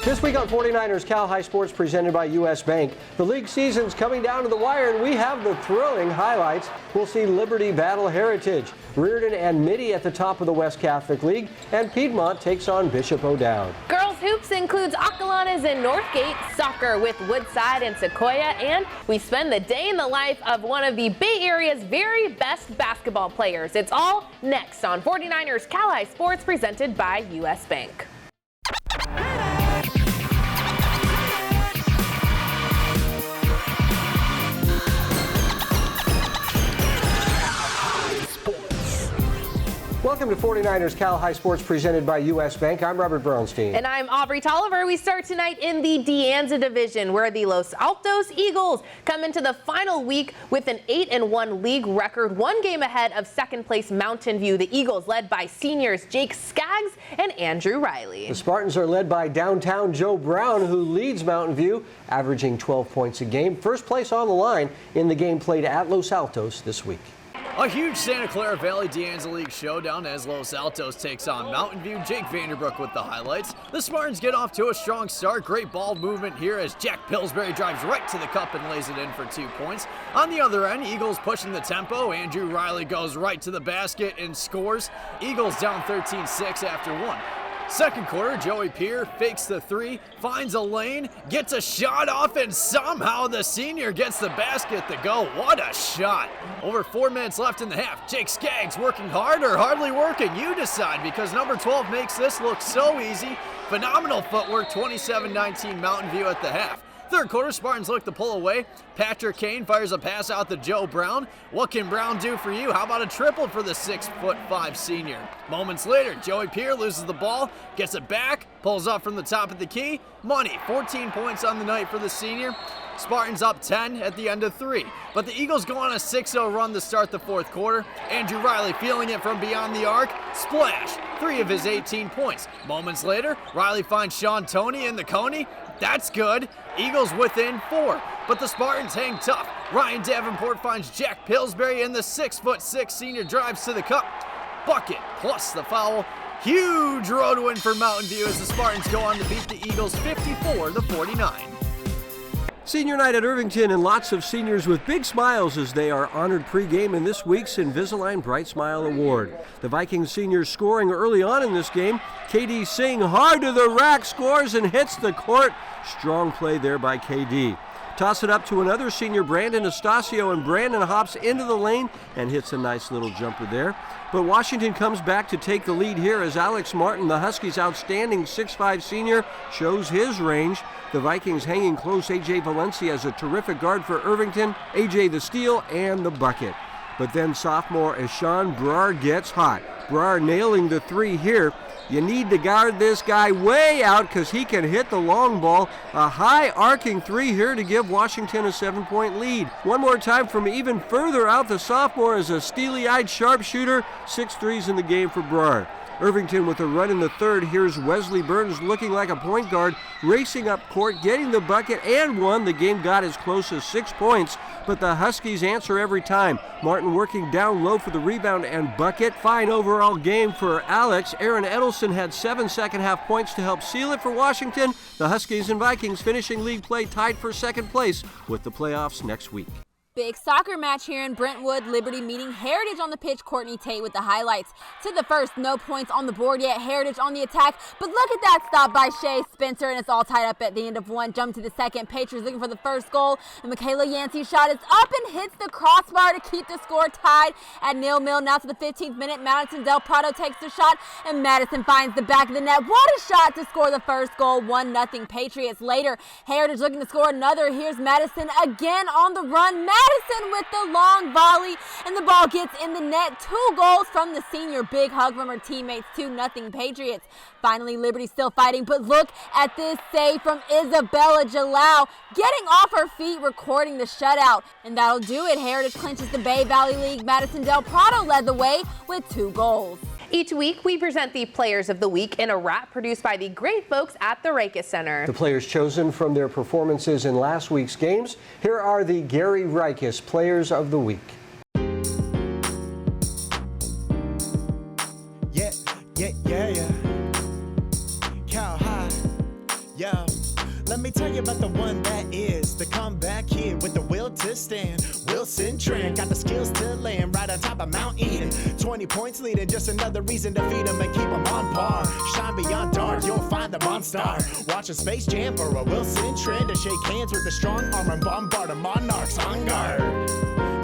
This week on 49ers Cal High Sports presented by U.S. Bank. The league season's coming down to the wire, and we have the thrilling highlights. We'll see Liberty battle Heritage, Reardon and Mitty at the top of the West Catholic League, and Piedmont takes on Bishop O'Dowd. Girls hoops includes Acalanes and Northgate, soccer with Woodside and Sequoia, and we spend the day in the life of one of the Bay Area's very best basketball players. It's all next on 49ers Cal High Sports presented by U.S. Bank. Welcome to 49ers Cal High Sports presented by U.S. Bank. I'm Robert Bronstein. And I'm Aubrey Tolliver. We start tonight in the De Anza division, where the Los Altos Eagles come into the final week with an 8-1 league record, one game ahead of second place Mountain View. The Eagles led by seniors Jake Skaggs and Andrew Riley. The Spartans are led by downtown Joe Brown, who leads Mountain View, averaging 12 points a game. First place on the line in the game played at Los Altos this week. A huge Santa Clara Valley De Anza League showdown as Los Altos takes on Mountain View. Jake Vanderbrook with the highlights. The Spartans get off to a strong start. Great ball movement here as Jack Pillsbury drives right to the cup and lays it in for 2 points. On the other end, Eagles pushing the tempo. Andrew Riley goes right to the basket and scores. Eagles down 13-6 after one. Second quarter, Joey Peer fakes the three, finds a lane, gets a shot off, and somehow the senior gets the basket to go. What a shot. Over 4 minutes left in the half. Jake Skaggs working hard or hardly working? You decide, because number 12 makes this look so easy. Phenomenal footwork, 27-19 Mountain View at the half. Third quarter, Spartans look to pull away. Patrick Kane fires a pass out to Joe Brown. What can Brown do for you? How about a triple for the 6'5" senior? Moments later, Joey Peer loses the ball, gets it back, pulls up from the top of the key. Money, 14 points on the night for the senior. Spartans up 10 at the end of 3. But the Eagles go on a 6-0 run to start the fourth quarter. Andrew Riley feeling it from beyond the arc. Splash, 3 of his 18 points. Moments later, Riley finds Sean Toney in the Coney. That's good. Eagles within 4, but the Spartans hang tough. Ryan Davenport finds Jack Pillsbury, and the 6'6" senior drives to the cup. Bucket plus the foul. Huge road win for Mountain View as the Spartans go on to beat the Eagles 54-49. Senior night at Irvington, and lots of seniors with big smiles as they are honored pregame in this week's Invisalign Bright Smile Award. The Vikings seniors scoring early on in this game. KD Singh hard to the rack, scores and hits the court. Strong play there by KD. Toss it up to another senior, Brandon Estacio, and Brandon hops into the lane and hits a nice little jumper there. But Washington comes back to take the lead here as Alex Martin, the Huskies' outstanding 6'5" senior, shows his range. The Vikings hanging close. A.J. Valencia as a terrific guard for Irvington. A.J. the steal and the bucket. But then sophomore Eshawn Brar gets hot. Brar nailing the three here. You need to guard this guy way out because he can hit the long ball. A high arcing three here to give Washington a 7-point lead. One more time from even further out, the sophomore is a steely-eyed sharpshooter. 6 threes in the game for Brar. Irvington with a run in the third. Here's Wesley Burns looking like a point guard, racing up court, getting the bucket and one. The game got as close as 6 points, but the Huskies answer every time. Martin working down low for the rebound and bucket. Fine overall game for Alex. Aaron Edelson had 7 second-half points to help seal it for Washington. The Huskies and Vikings finishing league play tied for second place with the playoffs next week. Big soccer match here in Brentwood. Liberty meeting Heritage on the pitch. Courtney Tate with the highlights. To the first, no points on the board yet. Heritage on the attack, but look at that stop by Shea Spencer, and it's all tied up at the end of one. Jump to the second. Patriots looking for the first goal, and Michaela Yancey's shot is up and hits the crossbar to keep the score tied at 0-0. Now to the 15th minute, Madison Del Prado takes the shot, and Madison finds the back of the net. What a shot to score the first goal. 1-0 Patriots. Later, Heritage looking to score another. Here's Madison again on the run. Madison with the long volley, and the ball gets in the net. 2 goals from the senior. Big hug from her teammates. 2-0 Patriots. Finally, Liberty still fighting, but look at this save from Isabella Jalal, getting off her feet, recording the shutout. And that'll do it. Heritage clinches the Bay Valley League. Madison Del Prado led the way with 2 goals. Each week, we present the Players of the Week in a wrap produced by the great folks at the Raikus Center. The players chosen from their performances in last week's games. Here are the Gary Raikus Players of the Week. Yeah. Cal High. Yeah. Let me tell you about the one that is the comeback kid with the will to stand. Wilson Trent got the skills to land right on top of Mount Eden. 20 points leading, just another reason to feed him and keep him on par. Shine beyond dark, you'll find the monster. Watching Space Jam for a Wilson Trent to shake hands with the strong arm and bombard a monarchs on guard.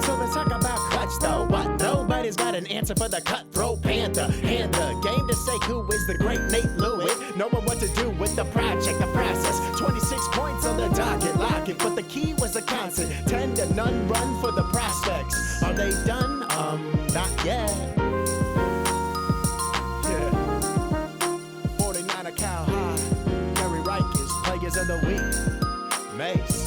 So let's talk about clutch though. What? Nobody's got an answer for the cutthroat panther. And the game to say who is the great Nate Lewitt. Knowing what to do with the project, the process. 26 points on the docket, lock it. But the key was a constant. 10 to none run for the prospects. Are they done? Not yet. Yeah. 49er Cal High. Gary Rikers, Players of the Week. Mace.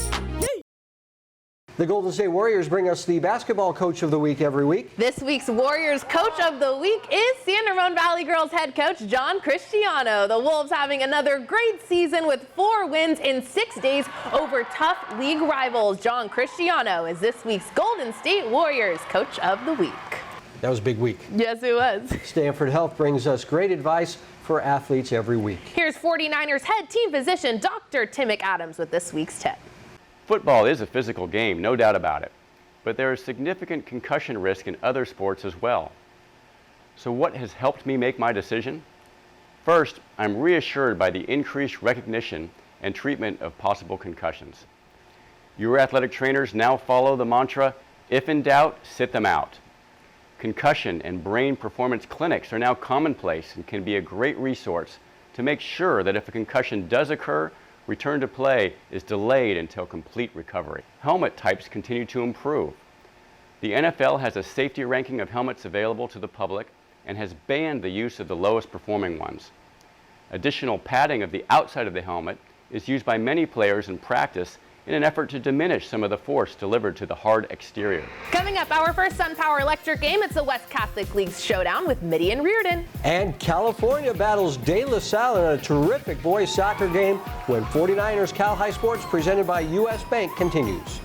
The Golden State Warriors bring us the basketball coach of the week every week. This week's Warriors Coach of the Week is San Ramon Valley Girls head coach John Cristiano. The Wolves having another great season with 4 wins in 6 days over tough league rivals. John Cristiano is this week's Golden State Warriors Coach of the Week. That was a big week. Yes, it was. Stanford Health brings us great advice for athletes every week. Here's 49ers head team physician Dr. Tim McAdams with this week's tip. Football is a physical game, no doubt about it, but there is significant concussion risk in other sports as well. So what has helped me make my decision? First, I'm reassured by the increased recognition and treatment of possible concussions. Your athletic trainers now follow the mantra, if in doubt, sit them out. Concussion and brain performance clinics are now commonplace and can be a great resource to make sure that if a concussion does occur, return to play is delayed until complete recovery. Helmet types continue to improve. The NFL has a safety ranking of helmets available to the public and has banned the use of the lowest performing ones. Additional padding of the outside of the helmet is used by many players in practice in an effort to diminish some of the force delivered to the hard exterior. Coming up, our first SunPower Electric game. It's the West Catholic League's showdown with Mitty and Reardon. And California battles De La Salle in a terrific boys soccer game when 49ers Cal High Sports presented by U.S. Bank continues.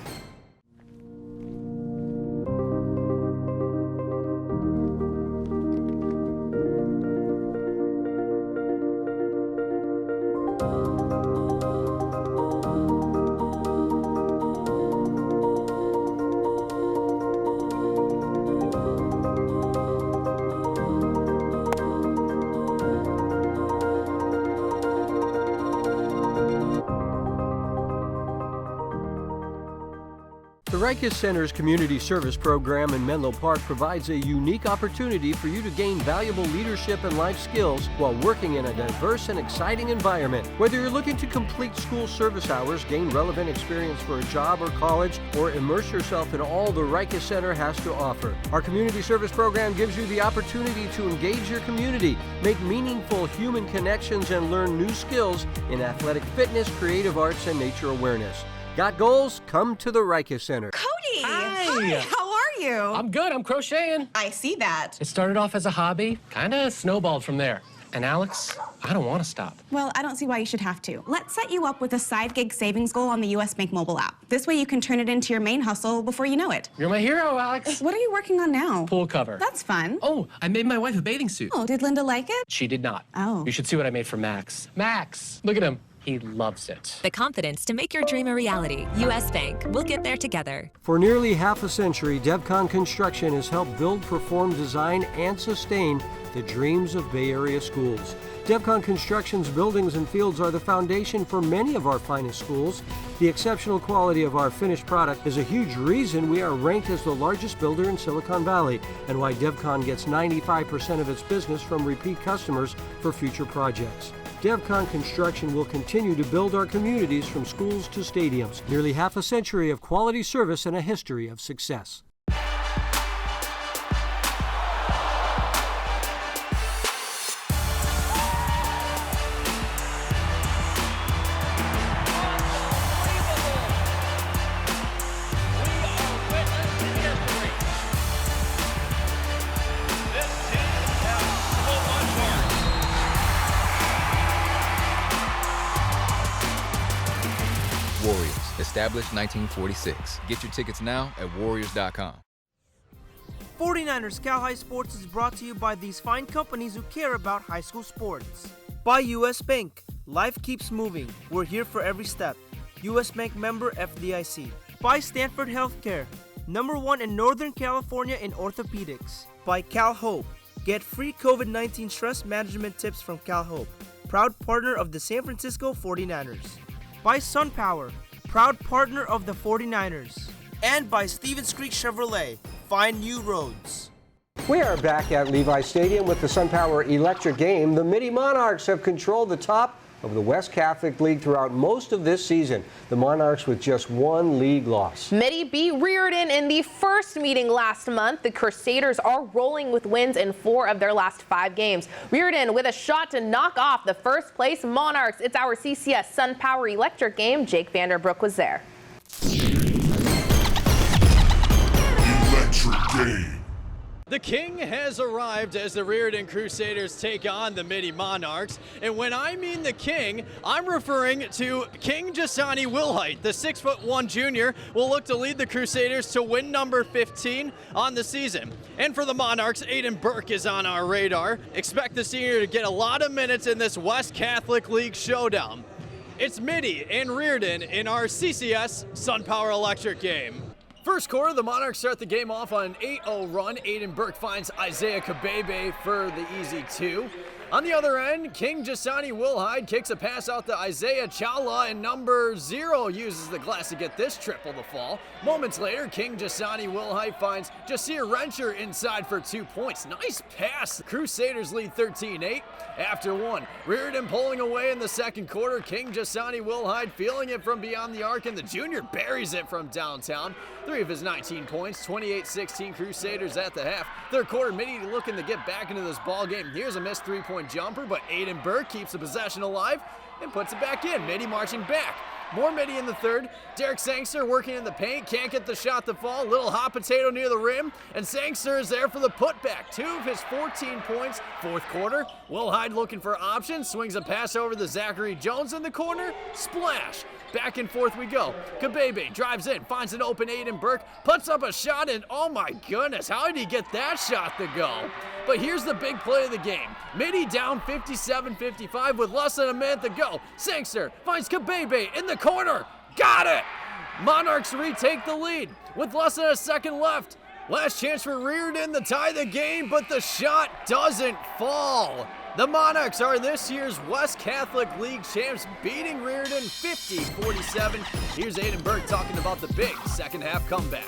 The Rikus Center's Community Service Program in Menlo Park provides a unique opportunity for you to gain valuable leadership and life skills while working in a diverse and exciting environment. Whether you're looking to complete school service hours, gain relevant experience for a job or college, or immerse yourself in all the Rikus Center has to offer, our Community Service Program gives you the opportunity to engage your community, make meaningful human connections, and learn new skills in athletic fitness, creative arts, and nature awareness. Got goals? Come to the Rikus Center. Cody! Hi! How are you? I'm good. I'm crocheting. I see that. It started off as a hobby, kind of snowballed from there. And Alex, I don't want to stop. Well, I don't see why you should have to. Let's set you up with a side gig savings goal on the US Bank mobile app. This way you can turn it into your main hustle before you know it. You're my hero, Alex. What are you working on now? Pool cover. That's fun. Oh, I made my wife a bathing suit. Oh, did Linda like it? She did not. Oh. You should see what I made for Max. Max, look at him. He loves it. The confidence to make your dream a reality. U.S. Bank. We'll get there together. For nearly half a century, DevCon Construction has helped build, perform, design, and sustain the dreams of Bay Area schools. DevCon Construction's buildings and fields are the foundation for many of our finest schools. The exceptional quality of our finished product is a huge reason we are ranked as the largest builder in Silicon Valley, and why DevCon gets 95% of its business from repeat customers for future projects. DevCon Construction will continue to build our communities from schools to stadiums. Nearly half a century of quality service and a history of success. Warriors, established 1946. Get your tickets now at warriors.com. 49ers Cal High Sports is brought to you by these fine companies who care about high school sports. By U.S. Bank. Life keeps moving. We're here for every step. U.S. Bank member FDIC. By Stanford Healthcare, #1 in Northern California in orthopedics. By CalHope. Get free COVID-19 stress management tips from CalHope. Proud partner of the San Francisco 49ers. By SunPower. Proud partner of the 49ers. And by Stevens Creek Chevrolet. Find new roads. We are back at Levi Stadium with the SunPower Electric game. The Midi Monarchs have controlled the top of the West Catholic League throughout most of this season. The Monarchs with just one league loss. Midi beat Reardon in the first meeting last month. The Crusaders are rolling with wins in 4 of their last 5 games. Reardon with a shot to knock off the first place Monarchs. It's our CCS SunPower Electric game. Jake Vanderbrook was there. Electric game. The King has arrived as the Reardon Crusaders take on the Midi Monarchs. And when I mean the King, I'm referring to King Jasani Wilhite. The 6'1" junior will look to lead the Crusaders to win number 15 on the season. And for the Monarchs, Aiden Burke is on our radar. Expect the senior to get a lot of minutes in this West Catholic League showdown. It's Midi and Reardon in our CCS SunPower Electric game. First quarter, the Monarchs start the game off on an 8-0 run. Aiden Burke finds Isaiah Kabebe for the easy 2. On the other end, King Jasani Wilhide kicks a pass out to Isaiah Chala, and number 0 uses the glass to get this triple to fall. Moments later, King Jasani Wilhide finds Jasir Rencher inside for 2 points. Nice pass. The Crusaders lead 13-8 after 1. Reardon pulling away in the second quarter. King Jasani Wilhide feeling it from beyond the arc, and the junior buries it from downtown. 3 of his 19 points, 28-16 Crusaders at the half. Third quarter, Midi looking to get back into this ball game. Here's a missed 3-point jumper, but Aiden Burke keeps the possession alive and puts it back in. Midi marching back. More Midi in the third. Derek Sangster working in the paint, can't get the shot to fall. Little hot potato near the rim, and Sangster is there for the putback. 2 of his 14 points. Fourth quarter, Wilhide looking for options, swings a pass over to Zachary Jones in the corner. Splash. Back and forth we go. Kabebe drives in, finds an open Aiden Burke, puts up a shot, and oh my goodness, how did he get that shot to go? But here's the big play of the game. Midi down 57-55 with less than a minute to go. Sangster finds Kabebe in the corner. Got it! Monarchs retake the lead with less than a second left. Last chance for Reardon to tie the game, but the shot doesn't fall. The Monarchs are this year's West Catholic League champs, beating Reardon 50-47. Here's Aiden Burke talking about the big second half comeback.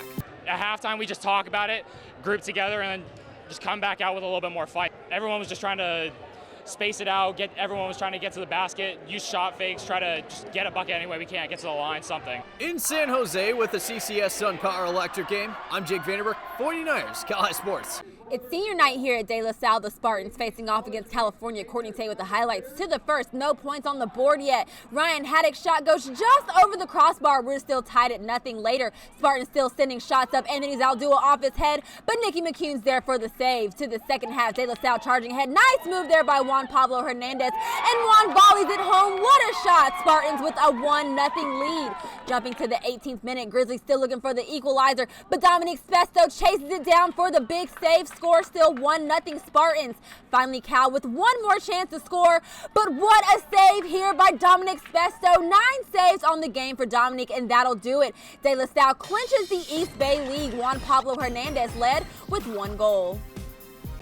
At halftime, we just talk about it, group together, and then just come back out with a little bit more fight. Everyone was just trying to space it out, everyone was trying to get to the basket, use shot fakes, try to just get a bucket any way we can, get to the line, something. In San Jose with the CCS SunPower Electric game, I'm Jake Vanderbrook, 49ers, Cal High Sports. It's senior night here at De La Salle. The Spartans facing off against California. Courtney Tate with the highlights to the first. No points on the board yet. Ryan Haddock's shot goes just over the crossbar. We're still tied at nothing later. Spartans still sending shots up. Anthony Zaldua off his head, but Nicky McCune's there for the save. To the second half, De La Salle charging ahead. Nice move there by Juan Pablo Hernandez. And Juan volleys it home. What a shot. Spartans with a 1-0 lead. Jumping to the 18th minute, Grizzlies still looking for the equalizer, but Dominic Spesto chases it down for the big save. Score still 1-0 Spartans. Finally, Cal with one more chance to score, but what a save here by Dominic Spesto. 9 saves on the game for Dominic, and that'll do it. De La Salle clinches the East Bay League. Juan Pablo Hernandez led with 1 goal.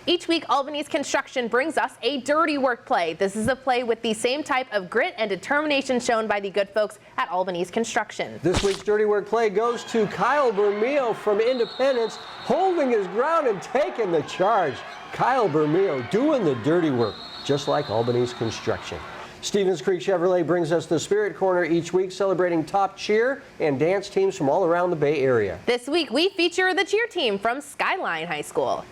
Each week, Albany's Construction brings us a dirty work play. This is a play with the same type of grit and determination shown by the good folks at Albany's Construction. This week's dirty work play goes to Kyle Bermeo from Independence, holding his ground and taking the charge. Kyle Bermeo doing the dirty work, just like Albany's Construction. Stevens Creek Chevrolet brings us the Spirit Corner each week, celebrating top cheer and dance teams from all around the Bay Area. This week, we feature the cheer team from Skyline High School.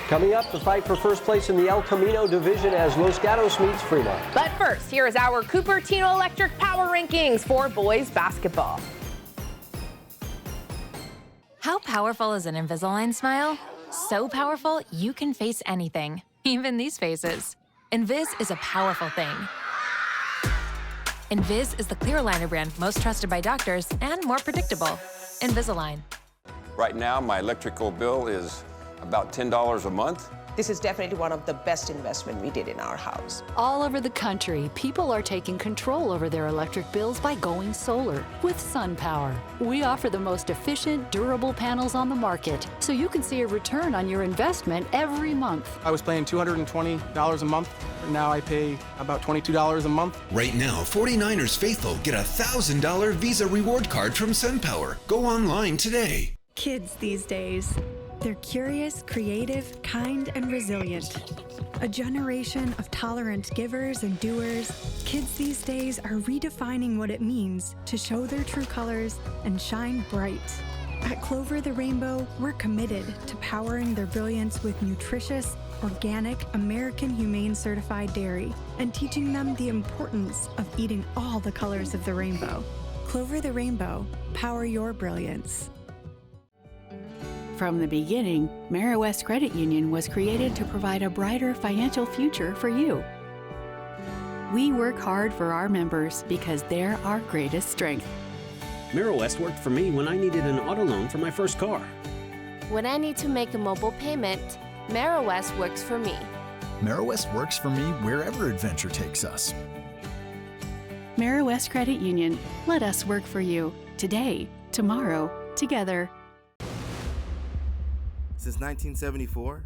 Coming up, the fight for first place in the El Camino division as Los Gatos meets Fremont. But first, here is our Cupertino Electric Power Rankings for boys basketball. How powerful is an Invisalign smile? So powerful, you can face anything, even these faces. Invis is a powerful thing. Invis is the clear aligner brand most trusted by doctors and more predictable. Invisalign. Right now, my electrical bill is about $10 a month. This is definitely one of the best investments we did in our house. All over the country, people are taking control over their electric bills by going solar with SunPower. We offer the most efficient, durable panels on the market, so you can see a return on your investment every month. I was paying $220 a month. Now I pay about $22 a month. Right now, 49ers faithful get a $1,000 Visa reward card from SunPower. Go online today. Kids these days. They're curious, creative, kind, and resilient. A generation of tolerant givers and doers, kids these days are redefining what it means to show their true colors and shine bright. At Clover the Rainbow, we're committed to powering their brilliance with nutritious, organic, American Humane Certified dairy and teaching them the importance of eating all the colors of the rainbow. Clover the Rainbow, power your brilliance. From the beginning, MERİWEST Credit Union was created to provide a brighter financial future for you. We work hard for our members because they're our greatest strength. MERİWEST worked for me when I needed an auto loan for my first car. When I need to make a mobile payment, MERİWEST works for me. MERİWEST works for me wherever adventure takes us. MERİWEST Credit Union. Let us work for you. Today, tomorrow, together. Since 1974,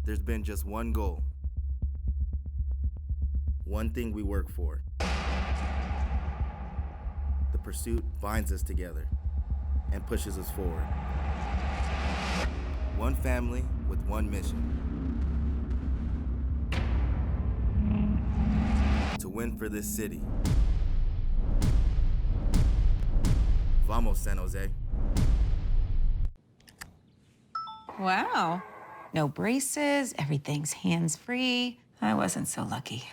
there's been just one goal. One thing we work for. The pursuit binds us together and pushes us forward. One family with one mission. To win for this city. Vamos, San Jose. Wow. No braces, everything's hands-free. I wasn't so lucky.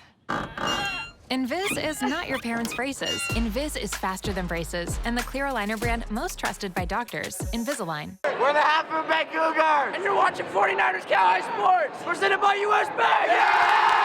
Invis is not your parents' braces. Invis is faster than braces and the clear aligner brand most trusted by doctors. Invisalign. We're the Half Moon Bay Cougars! And you're watching 49ers Cowboy Sports! Presented by US Bank! Yeah!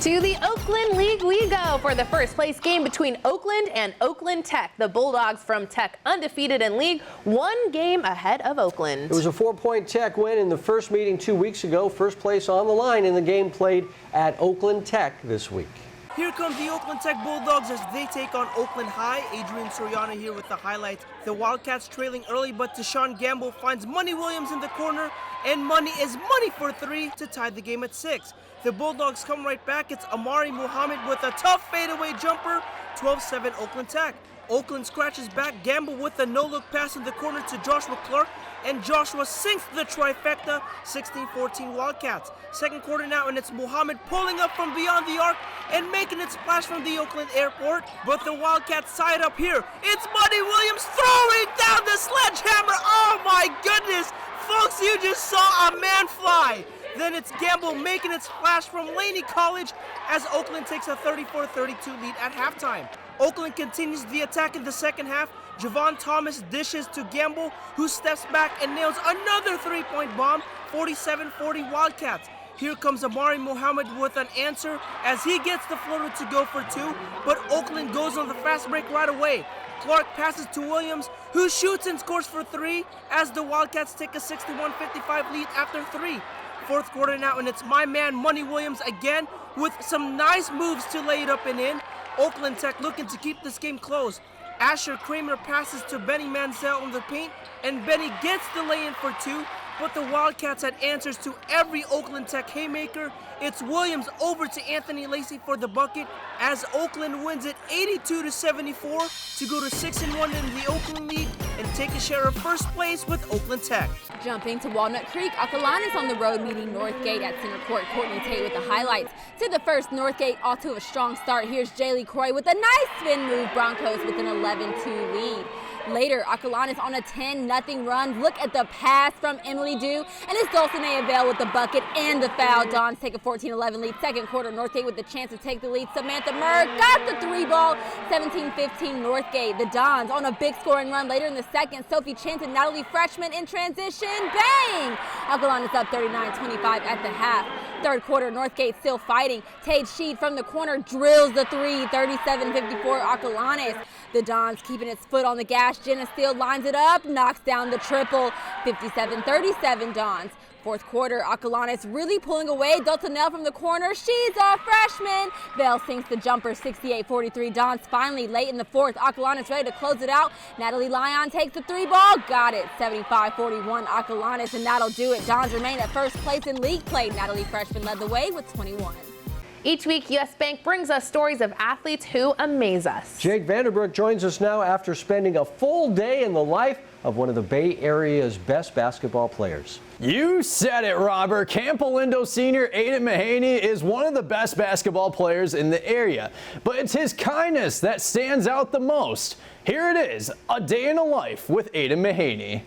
To the Oakland League we go for the first place game between Oakland and Oakland Tech. The Bulldogs from Tech, undefeated in league, one game ahead of Oakland. It was a 4-point Tech win in the first meeting 2 weeks ago. First place on the line in the game played at Oakland Tech this week. Here comes the Oakland Tech Bulldogs as they take on Oakland High. Adrian Soriano here with the highlights. The Wildcats trailing early, but Deshaun Gamble finds Money Williams in the corner, and Money is money for three to tie the game at 6. The Bulldogs come right back. It's Amari Muhammad with a tough fadeaway jumper. 12-7 Oakland Tech. Oakland scratches back. Gamble with a no-look pass in the corner to Joshua Clark, and Joshua sinks the trifecta. 16-14 Wildcats. Second quarter now, and it's Muhammad pulling up from beyond the arc and making it splash from the Oakland airport. But the Wildcats side up here. It's Money Williams throwing down the sledgehammer. Oh my goodness. Folks, you just saw a man fly. Then it's Gamble making it splash from Laney College as Oakland takes a 34-32 lead at halftime. Oakland continues the attack in the second half. Javon Thomas dishes to Gamble, who steps back and nails another three-point bomb. 47-40 Wildcats. Here comes Amari Muhammad with an answer as he gets the floater to go for two, but Oakland goes on the fast break right away. Clark passes to Williams, who shoots and scores for three as the Wildcats take a 61-55 lead after three. Fourth quarter now, and it's my man Money Williams again with some nice moves to lay it up and in. Oakland Tech looking to keep this game close. Asher Kramer passes to Benny Manziel in the paint, and Benny gets the lay-in for two, but the Wildcats had answers to every Oakland Tech haymaker. It's Williams over to Anthony Lacey for the bucket as Oakland wins it 82-74 to go to 6-1 in the Oakland League and take a share of first place with Oakland Tech. Jumping to Walnut Creek, Acalanes on the road meeting Northgate at center court. Courtney Tate with the highlights. To the first, Northgate off to a strong start. Here's Jaylee Croy with a nice spin move. Broncos with an 11-2 lead. Later, Acalanes on a 10-0 run. Look at the pass from Emily Dew, and it's Dulcinea Bell with the bucket and the foul. Dons take a 14-11 lead. Second quarter, Northgate with the chance to take the lead. Samantha Murr got the 3-ball. 17-15 Northgate. The Dons on a big scoring run later in the second. Sophie Chant and Natalie Freshman in transition. Bang! Acalanes up 39-25 at the half. Third quarter, Northgate still fighting. Tade Sheed from the corner drills the 3, 37-54 Acalanes. The Dons keeping its foot on the gas. Jenna Steele lines it up, knocks down the triple, 57-37 Dons. Fourth quarter, Acalanes really pulling away. Dulcinea from the corner, she's a freshman. Bell sinks the jumper, 68-43 Dons. Finally, late in the fourth, Acalanes ready to close it out. Natalie Lyon takes the 3-ball, got it, 75-41 Acalanes, and that'll do it. Dons remain at first place in league play. Natalie Freshman led the way with 21. Each week, U.S. Bank brings us stories of athletes who amaze us. Jake Vanderbrook joins us now after spending a full day in the life of one of the Bay Area's best basketball players. You said it, Robert. Camp Lindo senior Aiden Mahaney is one of the best basketball players in the area, but it's his kindness that stands out the most. Here it is, a day in the life with Aiden Mahaney.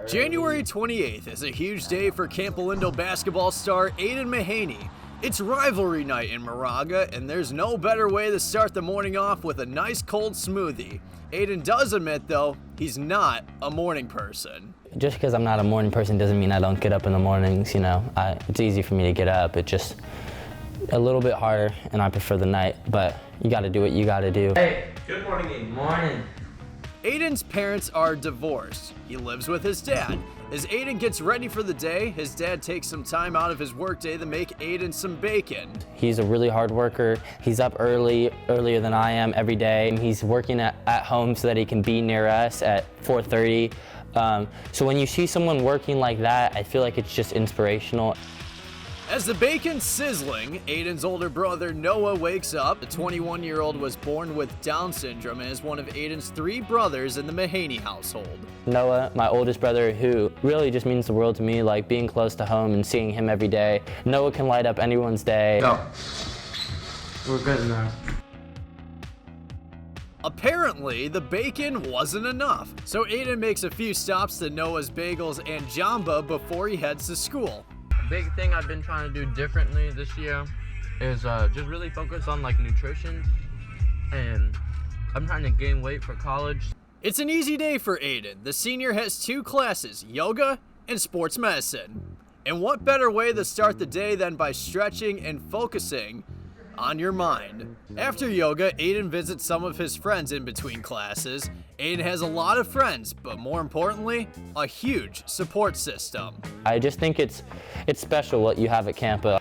January 28th is a huge day for Camp Lindo basketball star Aiden Mahaney. It's rivalry night in Moraga, and there's no better way to start the morning off with a nice cold smoothie. Aiden does admit, though, he's not a morning person. Just because I'm not a morning person doesn't mean I don't get up in the mornings, you know. It's easy for me to get up. It's just a little bit harder, and I prefer the night, but you got to do what you got to do. Hey, good morning, Aiden. Morning. Aiden's parents are divorced. He lives with his dad. As Aiden gets ready for the day, his dad takes some time out of his workday to make Aiden some bacon. He's a really hard worker. He's up earlier than I am every day. And he's working at home so that he can be near us at 4:30. So when you see someone working like that, I feel like it's just inspirational. As the bacon's sizzling, Aiden's older brother Noah wakes up. The 21-year-old was born with Down syndrome and is one of Aiden's 3 brothers in the Mahaney household. Noah, my oldest brother, who really just means the world to me, like being close to home and seeing him every day. Noah can light up anyone's day. Go. We're good now. Apparently, the bacon wasn't enough, so Aiden makes a few stops to Noah's Bagels and Jamba before he heads to school. Big thing I've been trying to do differently this year is just really focus on like nutrition, and I'm trying to gain weight for college. It's an easy day for Aiden. The senior has 2 classes, yoga and sports medicine. And what better way to start the day than by stretching and focusing on your mind. After yoga, Aiden visits some of his friends in between classes. Aiden has a lot of friends, but more importantly, a huge support system. I just think it's special what you have at Campa.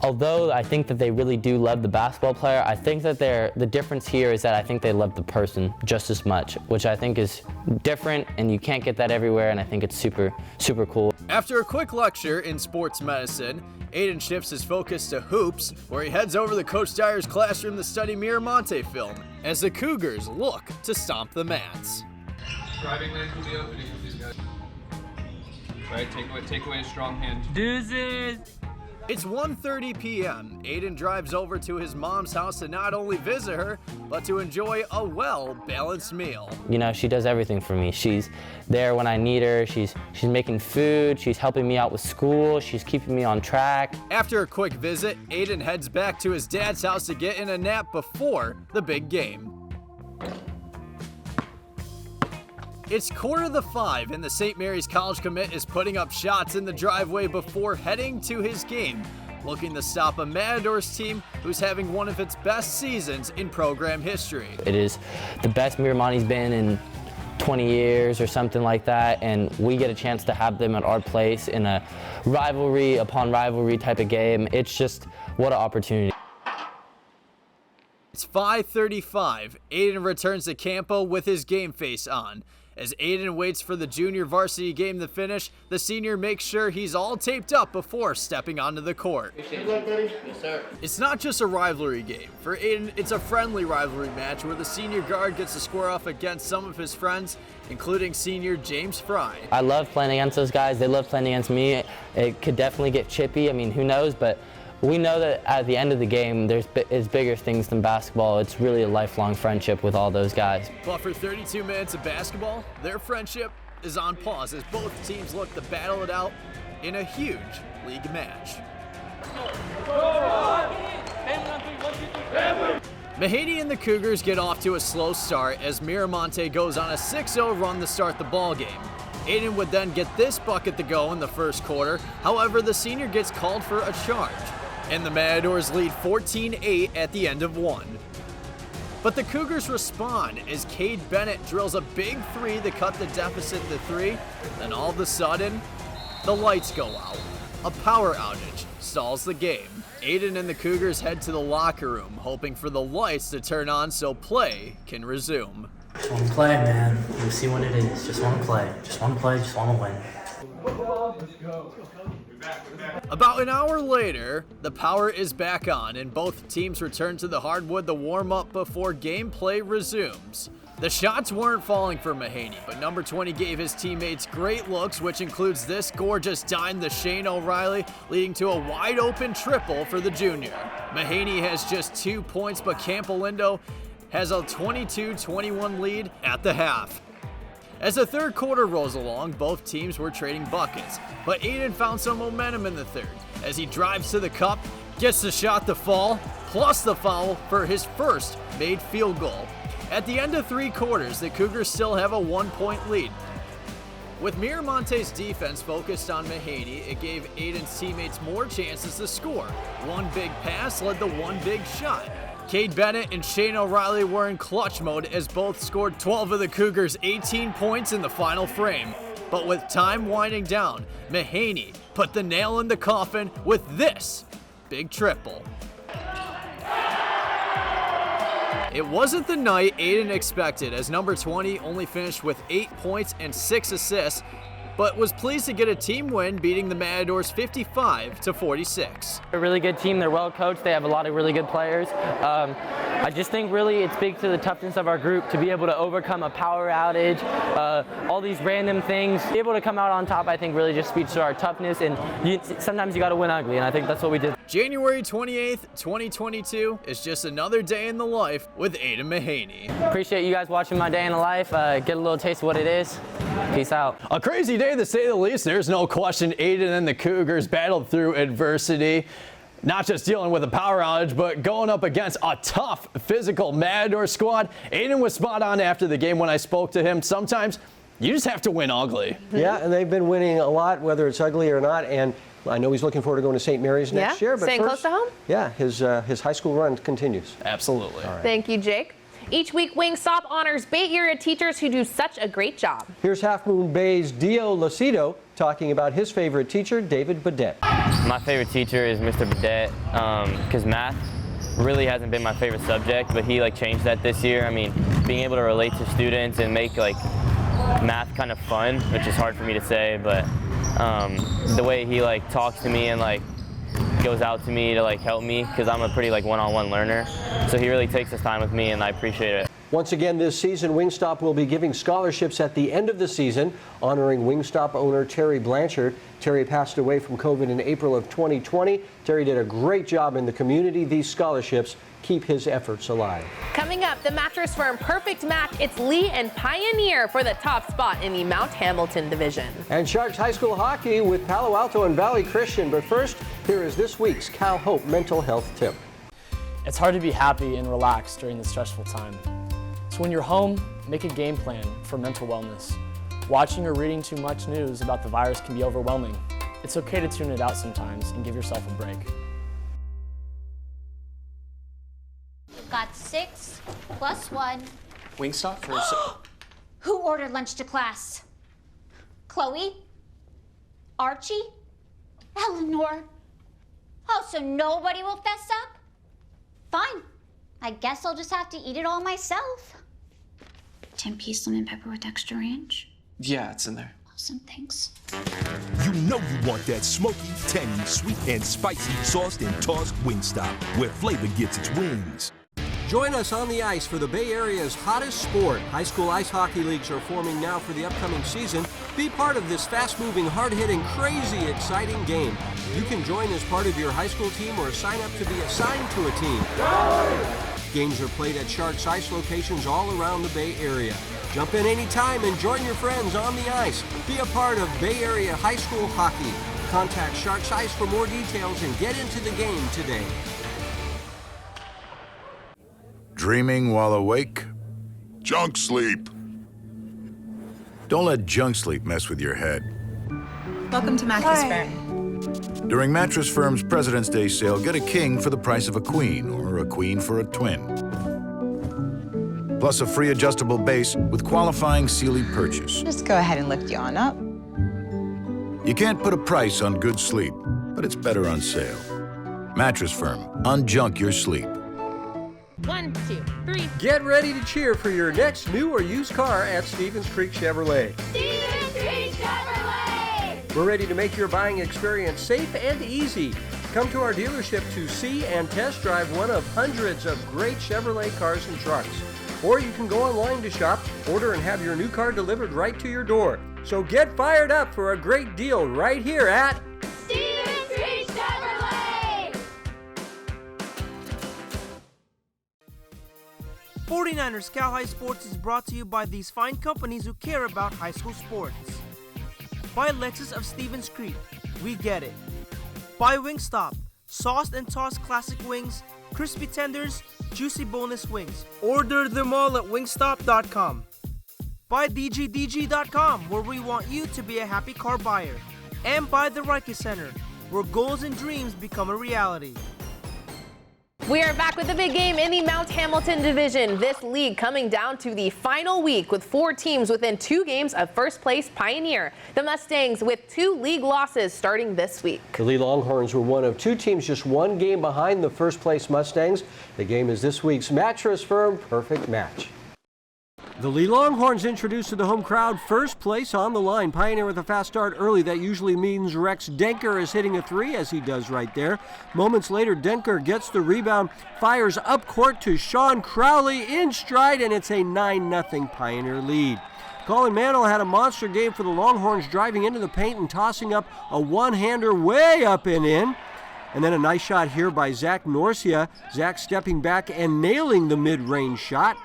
Although I think that they really do love the basketball player, I think that the difference here is that I think they love the person just as much, which I think is different, and you can't get that everywhere, and I think it's super, super cool. After a quick lecture in sports medicine, Aiden shifts his focus to hoops, where he heads over to Coach Dyer's classroom to study Miramonte film, as the Cougars look to stomp the mats. Driving lanes will be opening with these guys. Right, take away a strong hand. Deuces! It's 1:30 p.m. Aiden drives over to his mom's house to not only visit her, but to enjoy a well-balanced meal. You know, she does everything for me. She's there when I need her. She's making food. She's helping me out with school. She's keeping me on track. After a quick visit, Aiden heads back to his dad's house to get in a nap before the big game. It's 4:45 and the St. Mary's College commit is putting up shots in the driveway before heading to his game, looking to stop a Matadors team who's having one of its best seasons in program history. It is the best Miramonte's been in 20 years or something like that, and we get a chance to have them at our place in a rivalry upon rivalry type of game. It's just, what an opportunity. It's 5:35. Aiden returns to Campo with his game face on. As Aiden waits for the junior varsity game to finish, the senior makes sure he's all taped up before stepping onto the court. Good luck, buddy. Yes, sir. It's not just a rivalry game. For Aiden, it's a friendly rivalry match where the senior guard gets to square off against some of his friends, including senior James Fry. I love playing against those guys. They love playing against me. It could definitely get chippy. I mean, who knows, but we know that at the end of the game, is bigger things than basketball. It's really a lifelong friendship with all those guys. But for 32 minutes of basketball, their friendship is on pause as both teams look to battle it out in a huge league match. Mahaney and the Cougars get off to a slow start as Miramonte goes on a 6-0 run to start the ball game. Aiden would then get this bucket to go in the first quarter. However, the senior gets called for a charge, and the Matadors lead 14-8 at the end of one. But the Cougars respond as Cade Bennett drills a big three to cut the deficit to 3. Then all of a sudden, the lights go out. A power outage stalls the game. Aiden and the Cougars head to the locker room, hoping for the lights to turn on so play can resume. Just want to play, man. We'll see what it is. Just want to play. Just want to play. Just want to win. About an hour later, the power is back on and both teams return to the hardwood to warm up before gameplay resumes. The shots weren't falling for Mahaney, but number 20 gave his teammates great looks, which includes this gorgeous dime to Shane O'Reilly, leading to a wide open triple for the junior. Mahaney has just 2 points, but Campolindo has a 22-21 lead at the half. As the third quarter rolls along, both teams were trading buckets, but Aiden found some momentum in the third as he drives to the cup, gets the shot to fall, plus the foul for his first made field goal. At the end of 3 quarters, the Cougars still have a 1-point lead. With Miramonte's defense focused on Mahaney, it gave Aiden's teammates more chances to score. One big pass led to one big shot. Cade Bennett and Shane O'Reilly were in clutch mode as both scored 12 of the Cougars' 18 points in the final frame. But with time winding down, Mahaney put the nail in the coffin with this big triple. It wasn't the night Aiden expected, as number 20 only finished with 8 points and 6 assists, but was pleased to get a team win, beating the Matadors 55-46. A really good team. They're well coached. They have a lot of really good players. I just think really it speaks to the toughness of our group to be able to overcome a power outage, all these random things. Be able to come out on top, I think, really just speaks to our toughness, and sometimes you got to win ugly, and I think that's what we did. January 28th, 2022 is just another day in the life with Aiden Mahaney. Appreciate you guys watching my day in the life. Get a little taste of what it is. Peace out. A crazy day to say the least. There's no question Aiden and the Cougars battled through adversity. Not just dealing with a power outage, but going up against a tough, physical Matador squad. Aiden was spot on after the game when I spoke to him. Sometimes you just have to win ugly. Yeah, and they've been winning a lot, whether it's ugly or not. And I know he's looking forward to going to St. Mary's next year. But staying close to home? Yeah, his high school run continues. Absolutely. All right. Thank you, Jake. Each week, Wingstop honors Bay Area teachers who do such a great job. Here's Half Moon Bay's Dio Lucido talking about his favorite teacher, David Burdett. My favorite teacher is Mr. Burdett because math really hasn't been my favorite subject, but he changed that this year. I mean, being able to relate to students and make math kind of fun, which is hard for me to say, but the way he talks to me and goes out to me to help me, because I'm a pretty one-on-one learner. So he really takes his time with me, and I appreciate it. Once again this season, Wingstop will be giving scholarships at the end of the season, honoring Wingstop owner Terry Blanchard. Terry passed away from COVID in April of 2020. Terry did a great job in the community. These scholarships keep his efforts alive. Coming up, the mattress firm Perfect Match. It's Lee and Pioneer for the top spot in the Mount Hamilton division. And Sharks High School hockey with Palo Alto and Valley Christian. But first, here is this week's Cal Hope mental health tip. It's hard to be happy and relaxed during this stressful time. So when you're home, make a game plan for mental wellness. Watching or reading too much news about the virus can be overwhelming. It's okay to tune it out sometimes and give yourself a break. Got 6 + 1. Wingstop for Who ordered lunch to class? Chloe? Archie? Eleanor? Oh, so nobody will fess up? Fine. I guess I'll just have to eat it all myself. 10-piece lemon pepper with extra ranch? Yeah, it's in there. Awesome, thanks. You know you want that smoky, tangy, sweet, and spicy sauced and tossed Wingstop, where flavor gets its wings. Join us on the ice for the Bay Area's hottest sport. High school ice hockey leagues are forming now for the upcoming season. Be part of this fast-moving, hard-hitting, crazy, exciting game. You can join as part of your high school team or sign up to be assigned to a team. Games are played at Sharks Ice locations all around the Bay Area. Jump in anytime and join your friends on the ice. Be a part of Bay Area high school hockey. Contact Sharks Ice for more details and get into the game today. Dreaming while awake? Junk sleep. Don't let junk sleep mess with your head. Welcome to Mattress Firm. During Mattress Firm's President's Day sale, get a king for the price of a queen, or a queen for a twin. Plus a free adjustable base with qualifying Sealy purchase. Just go ahead and lift you on up. You can't put a price on good sleep, but it's better on sale. Mattress Firm, unjunk your sleep. 1, 2, 3. Get ready to cheer for your next new or used car at Stevens Creek Chevrolet. Stevens Creek Chevrolet! We're ready to make your buying experience safe and easy. Come to our dealership to see and test drive one of hundreds of great Chevrolet cars and trucks. Or you can go online to shop, order, and have your new car delivered right to your door. So get fired up for a great deal right here at Stevens Creek Chevrolet! 49ers Cal High Sports is brought to you by these fine companies who care about high school sports. By Lexus of Stevens Creek, we get it. By Wingstop, sauced and tossed classic wings, crispy tenders, juicy boneless wings. Order them all at wingstop.com. By DGDG.com, where we want you to be a happy car buyer. And by the Reiki Center, where goals and dreams become a reality. We are back with the big game in the Mount Hamilton division. This league coming down to the final week with 4 teams within 2 games of first place Pioneer. The Mustangs with 2 league losses starting this week. The Lee Longhorns were one of 2 teams just 1 game behind the first place Mustangs. The game is this week's Mattress Firm Perfect Match. The Lee Longhorns introduced to the home crowd, first place on the line. Pioneer with a fast start early. That usually means Rex Denker is hitting a 3, as he does right there. Moments later, Denker gets the rebound, fires up court to Sean Crowley in stride, and it's a 9-0 Pioneer lead. Colin Mantle had a monster game for the Longhorns, driving into the paint and tossing up a one-hander way up and in. And then a nice shot here by Zach Norcia. Zach stepping back and nailing the mid-range shot.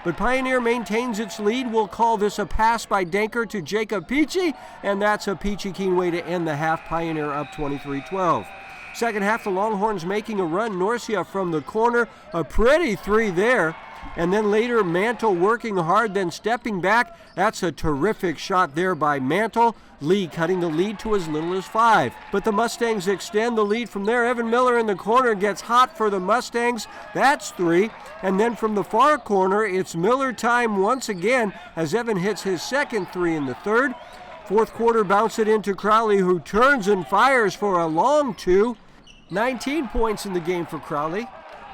But Pioneer maintains its lead. We'll call this a pass by Denker to Jacob Peachy, and that's a Peachy Keen way to end the half. Pioneer up 23-12. Second half, the Longhorns making a run. Norcia from the corner, a pretty 3 there. And then later, Mantle working hard, then stepping back. That's a terrific shot there by Mantle. Lee cutting the lead to as little as 5. But the Mustangs extend the lead from there. Evan Miller in the corner gets hot for the Mustangs. That's 3. And then from the far corner, it's Miller time once again as Evan hits his second 3 in the third. Fourth quarter, bounce it into Crowley, who turns and fires for a long 2. 19 points in the game for Crowley.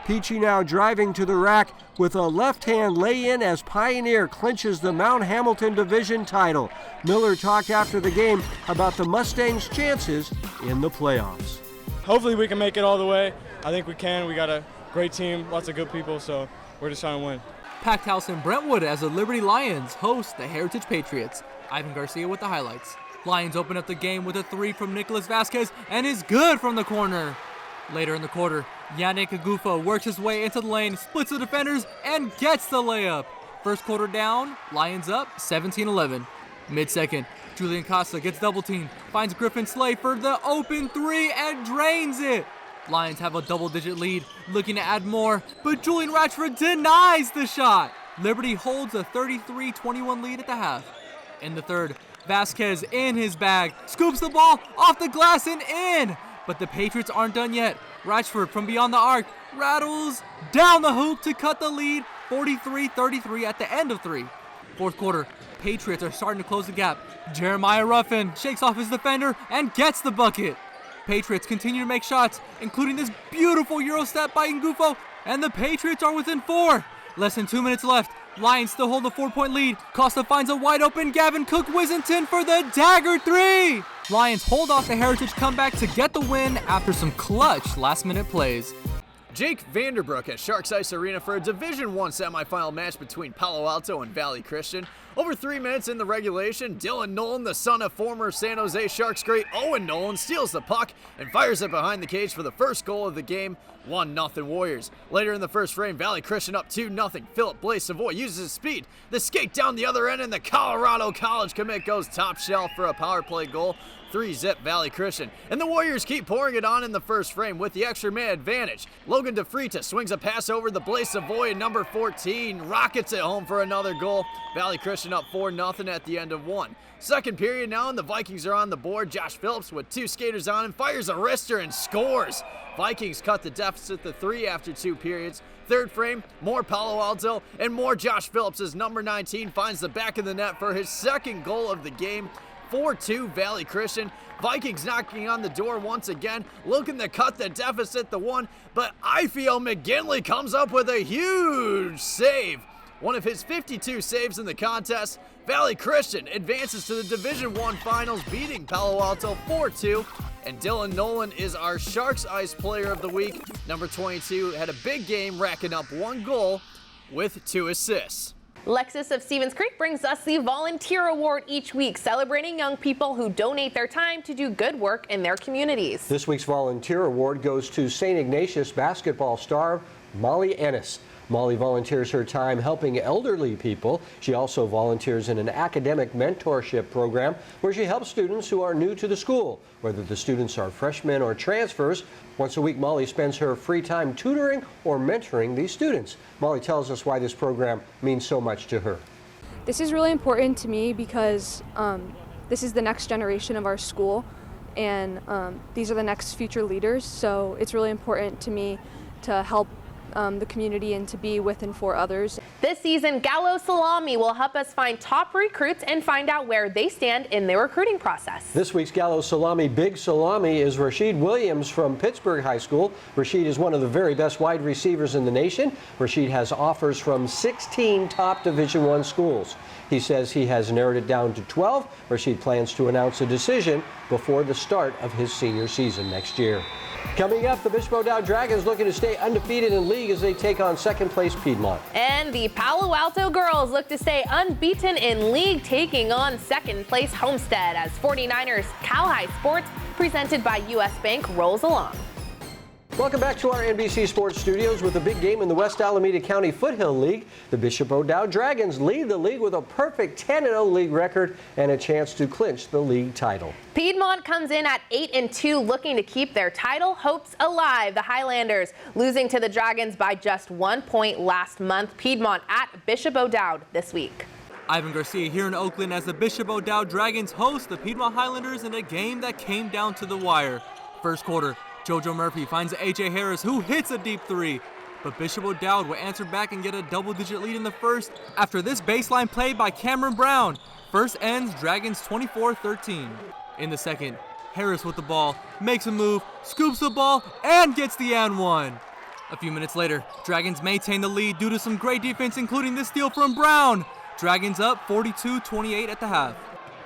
Peachy now driving to the rack with a left-hand lay-in as Pioneer clinches the Mount Hamilton Division title. Miller talked after the game about the Mustangs' chances in the playoffs. Hopefully we can make it all the way. I think we can. We got a great team, lots of good people, so we're just trying to win. Packed house in Brentwood as the Liberty Lions host the Heritage Patriots. Ivan Garcia with the highlights. Lions open up the game with a 3 from Nicholas Vasquez and is good from the corner. Later in the quarter, Yannick Agufo works his way into the lane, splits the defenders, and gets the layup. First quarter down, Lions up 17-11. Mid-second, Julian Costa gets double-teamed, finds Griffin Slay for the open 3 and drains it. Lions have a double-digit lead, looking to add more, but Julian Ratchford denies the shot. Liberty holds a 33-21 lead at the half. In the third, Vasquez in his bag, scoops the ball off the glass and in. But the Patriots aren't done yet. Ratchford from beyond the arc rattles down the hoop to cut the lead, 43-33 at the end of 3. Fourth quarter, Patriots are starting to close the gap. Jeremiah Ruffin shakes off his defender and gets the bucket. Patriots continue to make shots, including this beautiful Euro step by Ngufo, and the Patriots are within 4. Less than 2 minutes left. Lions still hold a 4-point lead. Costa finds a wide open Gavin Cook-Wissington for the dagger 3. Lions hold off the Heritage comeback to get the win after some clutch last-minute plays. Jake Vanderbrook at Sharks Ice Arena for a Division I semifinal match between Palo Alto and Valley Christian. Over 3 minutes in the regulation, Dylan Nolan, the son of former San Jose Sharks great Owen Nolan, steals the puck and fires it behind the cage for the first goal of the game. 1-0 Warriors. Later in the first frame, Valley Christian up 2-0. Philip Blaise Savoy uses his speed. The skate down the other end, and the Colorado College commit goes top shelf for a power play goal. 3-0 Valley Christian. And the Warriors keep pouring it on in the first frame with the extra man advantage. Logan DeFrita swings a pass over the Blaise Savoy, and number 14 rockets it home for another goal. Valley Christian up 4-0 at the end of one. Second period now, and the Vikings are on the board. Josh Phillips with 2 skaters on him fires a wrister and scores. Vikings cut the deficit to 3 after 2 periods. Third frame, more Palo Alto and more Josh Phillips as number 19 finds the back of the net for his second goal of the game. 4-2 Valley Christian. Vikings knocking on the door once again, looking to cut the deficit to 1, but I feel McGinley comes up with a huge save. One of his 52 saves in the contest. Valley Christian advances to the Division I Finals, beating Palo Alto 4-2. And Dylan Nolan is our Sharks Ice Player of the Week. Number 22 had a big game, racking up 1 goal with 2 assists. Lexus of Stevens Creek brings us the Volunteer Award each week, celebrating young people who donate their time to do good work in their communities. This week's Volunteer Award goes to St. Ignatius basketball star Molly Ennis. Molly volunteers her time helping elderly people. She also volunteers in an academic mentorship program where she helps students who are new to the school, whether the students are freshmen or transfers. Once a week, Molly spends her free time tutoring or mentoring these students. Molly tells us why this program means so much to her. This is really important to me because this is the next generation of our school, and these are the next future leaders, so it's really important to me to help the community and to be with and for others. This season, Gallo Salami will help us find top recruits and find out where they stand in their recruiting process. This week's Gallo Salami Big Salami is Rashid Williams from Pittsburgh High School. Rashid is one of the very best wide receivers in the nation. Rashid has offers from 16 top Division I schools. He says he has narrowed it down to 12. Rashid plans to announce a decision before the start of his senior season next year. Coming up, the Bishop O'Dowd Dragons looking to stay undefeated in league as they take on second place Piedmont. And the Palo Alto girls look to stay unbeaten in league, taking on second place Homestead as 49ers Cal High Sports, presented by U.S. Bank, rolls along. Welcome back to our NBC Sports Studios with a big game in the West Alameda County Foothill League. The Bishop O'Dowd Dragons lead the league with a perfect 10-0 league record and a chance to clinch the league title. Piedmont comes in at 8-2, looking to keep their title hopes alive. The Highlanders losing to the Dragons by just 1 point last month. Piedmont at Bishop O'Dowd this week. Ivan Garcia here in Oakland as the Bishop O'Dowd Dragons host the Piedmont Highlanders in a game that came down to the wire. First quarter, JoJo Murphy finds A.J. Harris, who hits a deep 3. But Bishop O'Dowd will answer back and get a double-digit lead in the first after this baseline play by Cameron Brown. First ends Dragons 24-13. In the second, Harris with the ball, makes a move, scoops the ball, and gets the and one. A few minutes later, Dragons maintain the lead due to some great defense, including this steal from Brown. Dragons up 42-28 at the half.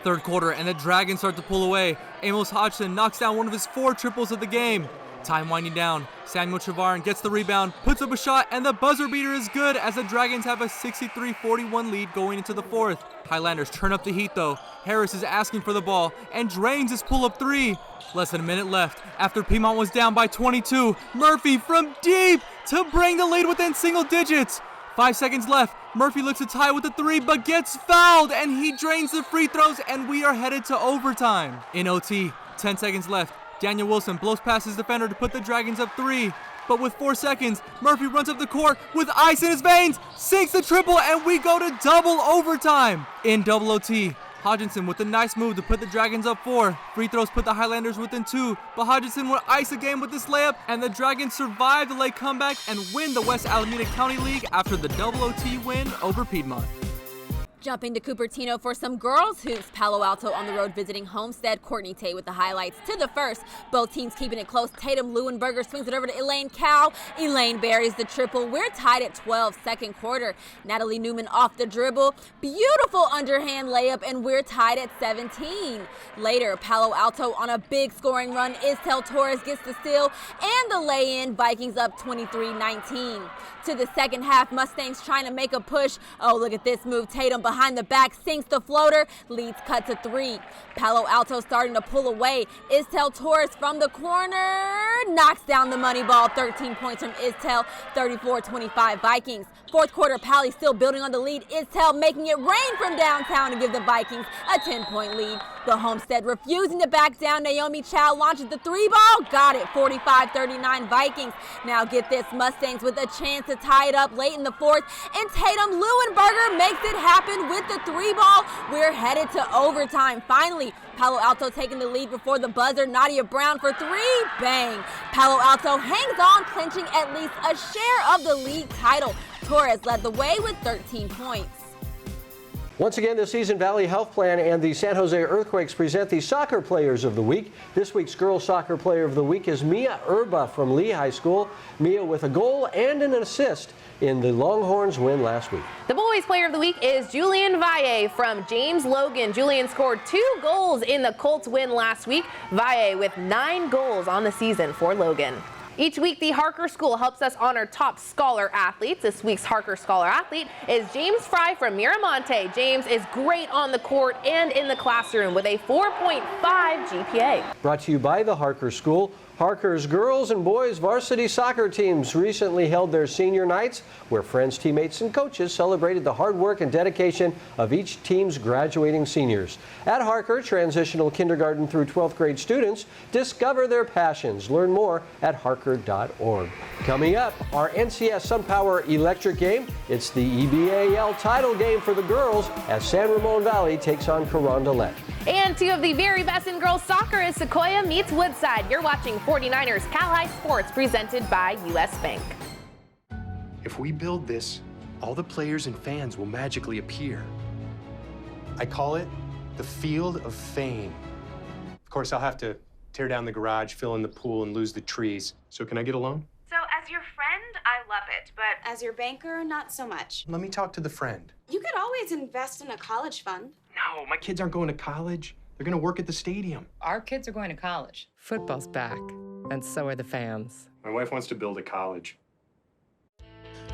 Third quarter, and the Dragons start to pull away. Amos Hodgson knocks down one of his 4 triples of the game. Time winding down, Samuel Chavarin gets the rebound, puts up a shot, and the buzzer beater is good as the Dragons have a 63-41 lead going into the fourth. Highlanders turn up the heat though. Harris is asking for the ball and drains his pull-up 3. Less than a minute left after Piedmont was down by 22. Murphy from deep to bring the lead within single digits. 5 seconds left. Murphy looks to tie with a 3, but gets fouled, and he drains the free throws, and we are headed to overtime. In OT, 10 seconds left. Daniel Wilson blows past his defender to put the Dragons up 3. But with 4 seconds, Murphy runs up the court with ice in his veins, sinks the triple, and we go to double overtime. In double OT, Hodgson with a nice move to put the Dragons up 4. Free throws put the Highlanders within 2, but Hodgson would ice the game with this layup, and the Dragons survive the late comeback and win the West Alameda County League after the double OT win over Piedmont. Jumping to Cupertino for some girls hoops. Palo Alto on the road visiting Homestead. Courtney Tate with the highlights. To the first, both teams keeping it close. Tatum Leuenberger swings it over to Elaine Cow. Elaine buries the triple. We're tied at 12, second quarter. Natalie Newman off the dribble. Beautiful underhand layup, and we're tied at 17. Later, Palo Alto on a big scoring run. Istel Torres gets the steal and the lay-in. Vikings up 23-19. To the second half, Mustangs trying to make a push. Oh, look at this move. Tatum behind the back, sinks the floater, leads cut to 3. Palo Alto starting to pull away. Istel Torres from the corner, knocks down the money ball. 13 points from Istel, 34-25 Vikings. Fourth quarter, Pally still building on the lead. Istel making it rain from downtown to give the Vikings a 10-point lead. The Homestead refusing to back down. Naomi Chow launches the 3-ball, got it, 45-39 Vikings. Now get this, Mustangs with a chance to tie it up late in the fourth, and Tatum Leuenberger makes it happen with the 3-ball. We're headed to overtime. Finally, Palo Alto taking the lead before the buzzer. Nadia Brown for 3, bang. Palo Alto hangs on, clinching at least a share of the league title. Torres led the way with 13 points. Once again this season, Valley Health Plan and the San Jose Earthquakes present the Soccer Players of the Week. This week's Girls Soccer Player of the Week is Mia Erba from Lee High School. Mia with a goal and an assist in the Longhorns' win last week. The Boys Player of the Week is Julian Valle from James Logan. Julian scored 2 goals in the Colts win last week. Valle with 9 goals on the season for Logan. Each week, the Harker School helps us honor top scholar athletes. This week's Harker Scholar athlete is James Fry from Miramonte. James is great on the court and in the classroom with a 4.5 GPA. Brought to you by the Harker School. Harker's girls and boys varsity soccer teams recently held their senior nights, where friends, teammates, and coaches celebrated the hard work and dedication of each team's graduating seniors. At Harker, transitional kindergarten through 12th grade students discover their passions. Learn more at harker.org. Coming up, our NCS SunPower Electric game. It's the EBAL title game for the girls as San Ramon Valley takes on Carondelet. And 2 of the very best in girls soccer is Sequoia meets Woodside. You're watching 49ers Cal High Sports presented by U.S. Bank. If we build this, all the players and fans will magically appear. I call it the Field of Fame. Of course, I'll have to tear down the garage, fill in the pool, and lose the trees. So can I get a loan? So as your friend, I love it, but as your banker, not so much. Let me talk to the friend. You could always invest in a college fund. No, my kids aren't going to college. They're going to work at the stadium. Our kids are going to college. Football's back, and so are the fans. My wife wants to build a college.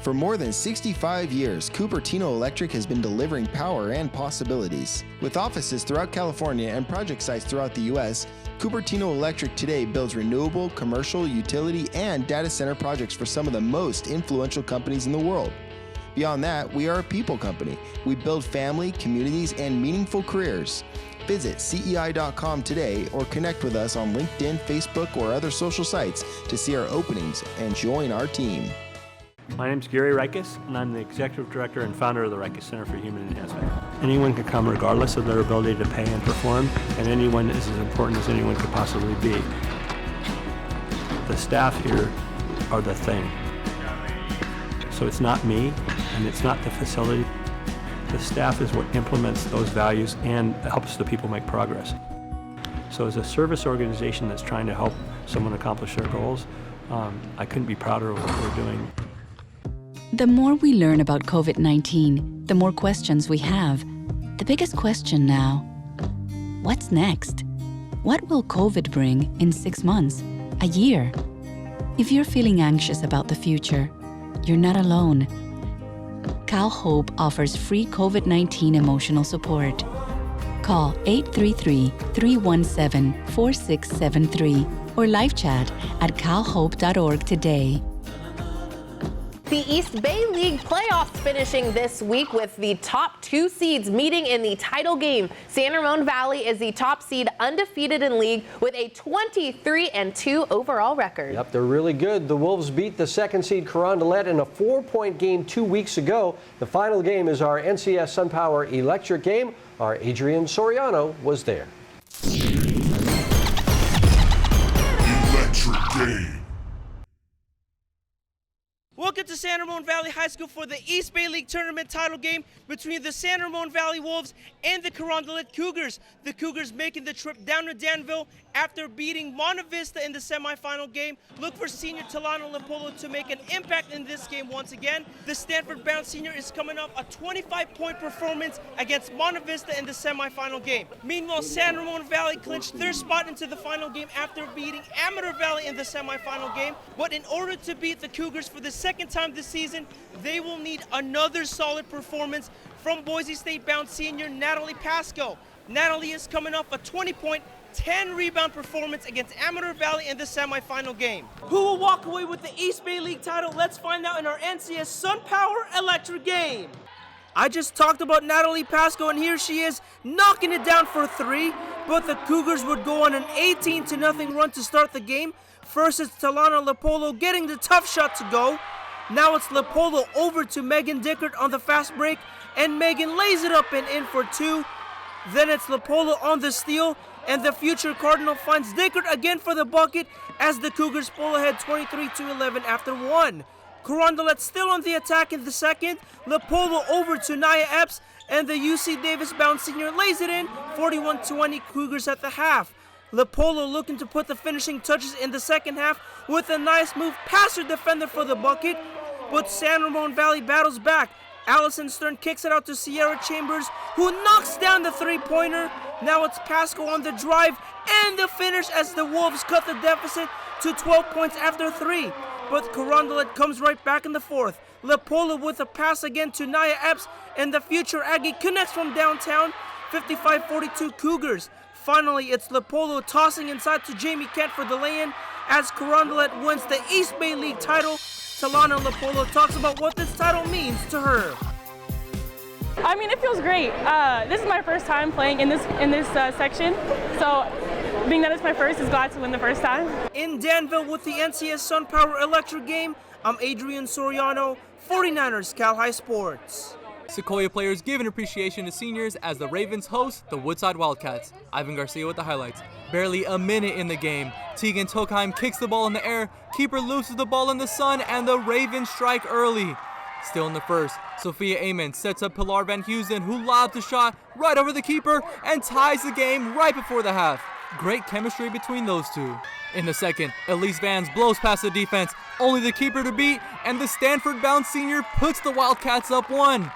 For more than 65 years, Cupertino Electric has been delivering power and possibilities. With offices throughout California and project sites throughout the U.S., Cupertino Electric today builds renewable, commercial, utility, and data center projects for some of the most influential companies in the world. Beyond that, we are a people company. We build family, communities, and meaningful careers. Visit CEI.com today or connect with us on LinkedIn, Facebook, or other social sites to see our openings and join our team. My name is Gary Reiches, and I'm the Executive Director and founder of the Reiches Center for Human Enhancement. Anyone can come regardless of their ability to pay and perform, and anyone is as important as anyone could possibly be. The staff here are the thing. So it's not me, and it's not the facility. The staff is what implements those values and helps the people make progress. So as a service organization that's trying to help someone accomplish their goals, I couldn't be prouder of what we're doing. The more we learn about COVID-19, the more questions we have. The biggest question now, what's next? What will COVID bring in 6 months, a year? If you're feeling anxious about the future, you're not alone. Cal Hope offers free COVID-19 emotional support. Call 833-317-4673 or live chat at calhope.org today. The East Bay League playoffs finishing this week with the top 2 seeds meeting in the title game. San Ramon Valley is the top seed, undefeated in league with a 23-2 overall record. Yep, they're really good. The Wolves beat the 2nd seed Carondelet in a 4-point game 2 weeks ago. The final game is our NCS SunPower Electric game. Our Adrian Soriano was there. Electric game. Welcome to San Ramon Valley High School for the East Bay League Tournament title game between the San Ramon Valley Wolves and the Carondelet Cougars. The Cougars making the trip down to Danville after beating Monte Vista in the semifinal game. Look for senior Talana Lopolo to make an impact in this game once again. The Stanford-bound senior is coming off a 25-point performance against Monte Vista in the semifinal game. Meanwhile, San Ramon Valley clinched their spot into the final game after beating Amador Valley in the semifinal game. But in order to beat the Cougars for the second time this season, they will need another solid performance from Boise State-bound senior Natalie Pasco. Natalie is coming off a 20-point, 10-rebound performance against Amador Valley in the semifinal game. Who will walk away with the East Bay League title? Let's find out in our NCS Sun Power Electric game. I just talked about Natalie Pasco, and here she is knocking it down for 3, but the Cougars would go on an 18-0 run to start the game. First, it's Talana Lopolo getting the tough shot to go. Now it's Lopolo over to Megan Dickert on the fast break, and Megan lays it up and in for 2. Then it's Lopolo on the steal, and the future Cardinal finds Dickert again for the bucket as the Cougars pull ahead 23-11 after 1. Carondelet still on the attack in the second. Lopolo over to Nia Epps, and the UC Davis-bound senior lays it in, 41-20 Cougars at the half. Lopolo looking to put the finishing touches in the second half with a nice move past her defender for the bucket, but San Ramon Valley battles back. Allison Stern kicks it out to Sierra Chambers, who knocks down the three-pointer. Now it's Pasco on the drive and the finish as the Wolves cut the deficit to 12 points after 3. But Carondelet comes right back in the fourth. Lopolo with a pass again to Nia Epps, and the future Aggie connects from downtown, 55-42 Cougars. Finally, it's Lopolo tossing inside to Jamie Kent for the lay-in as Carondelet wins the East Bay League title. Talana Lopolo talks about what this title means to her. I mean, it feels great. This is my first time playing in this section, so being that it's my first, is glad to win the first time. In Danville with the NCS Sun Power Electric game, I'm Adrian Soriano, 49ers Cal High Sports. Sequoia players give an appreciation to seniors as the Ravens host the Woodside Wildcats. Ivan Garcia with the highlights. Barely a minute in the game. Tegan Tokheim kicks the ball in the air, keeper loses the ball in the sun, and the Ravens strike early. Still in the first, Sophia Amon sets up Pilar Van Heusen, who lobs a shot right over the keeper and ties the game right before the half. Great chemistry between those two. In the second, Elise Vans blows past the defense, only the keeper to beat, and the Stanford-bound senior puts the Wildcats up 1.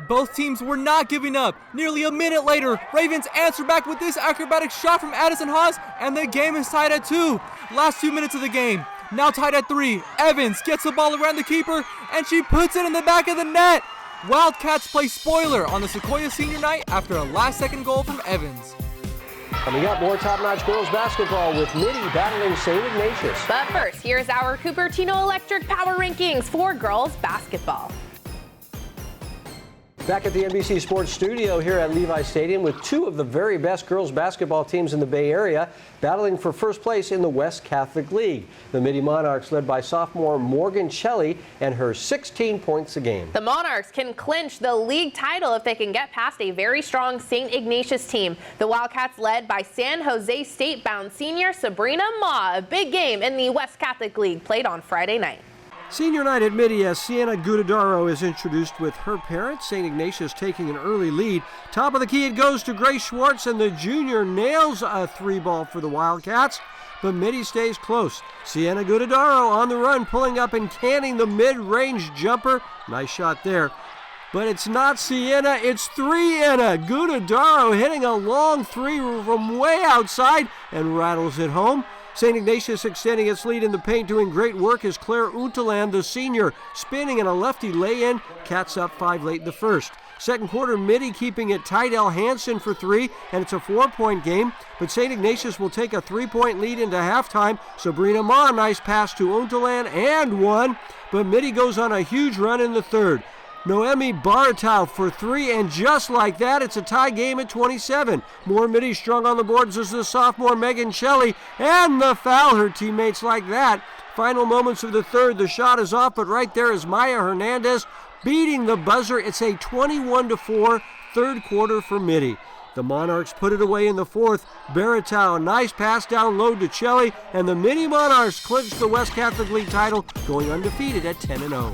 Both teams were not giving up. Nearly a minute later, Ravens answer back with this acrobatic shot from Addison Haas, and the game is tied at 2. Last 2 minutes of the game, now tied at 3. Evans gets the ball around the keeper, and she puts it in the back of the net. Wildcats play spoiler on the Sequoia senior night after a last-second goal from Evans. Coming up, more top-notch girls basketball with Mitty battling St. Ignatius. But first, here's our Cupertino Electric Power Rankings for girls basketball. Back at the NBC Sports studio here at Levi Stadium with 2 of the very best girls basketball teams in the Bay Area battling for first place in the West Catholic League. The Mitty Monarchs led by sophomore Morgan Shelley and her 16 points a game. The Monarchs can clinch the league title if they can get past a very strong St. Ignatius team. The Wildcats led by San Jose State-bound senior Sabrina Ma. A big game in the West Catholic League played on Friday night. Senior night at Mitty as Sienna Gudadaro is introduced with her parents. St. Ignatius taking an early lead. Top of the key it goes to Grace Schwartz, and the junior nails a 3-ball for the Wildcats. But Mitty stays close. Sienna Gudadaro on the run, pulling up and canning the mid-range jumper. Nice shot there. But it's not Sienna, it's 3-Enna. Gudadaro hitting a long 3 from way outside and rattles it home. St. Ignatius extending its lead in the paint, doing great work as Claire Untaland, the senior, spinning in a lefty lay-in. Cats up 5 late in the first. Second quarter, Mitty keeping it tight. Elle Hansen for 3, and it's a 4-point game. But St. Ignatius will take a 3-point lead into halftime. Sabrina Ma, nice pass to Untaland and 1. But Mitty goes on a huge run in the third. Noemi Baratow for 3, and just like that, it's a tie game at 27. More Mitty strung on the boards as the sophomore Megan Shelley, and the foul. Her teammates like that. Final moments of the third, the shot is off, but right there is Maya Hernandez beating the buzzer. It's a 21-4 third quarter for Mitty. The Monarchs put it away in the fourth. Baratow, nice pass down low to Chelly, and the Mini Monarchs clinch the West Catholic League title, going undefeated at 10-0.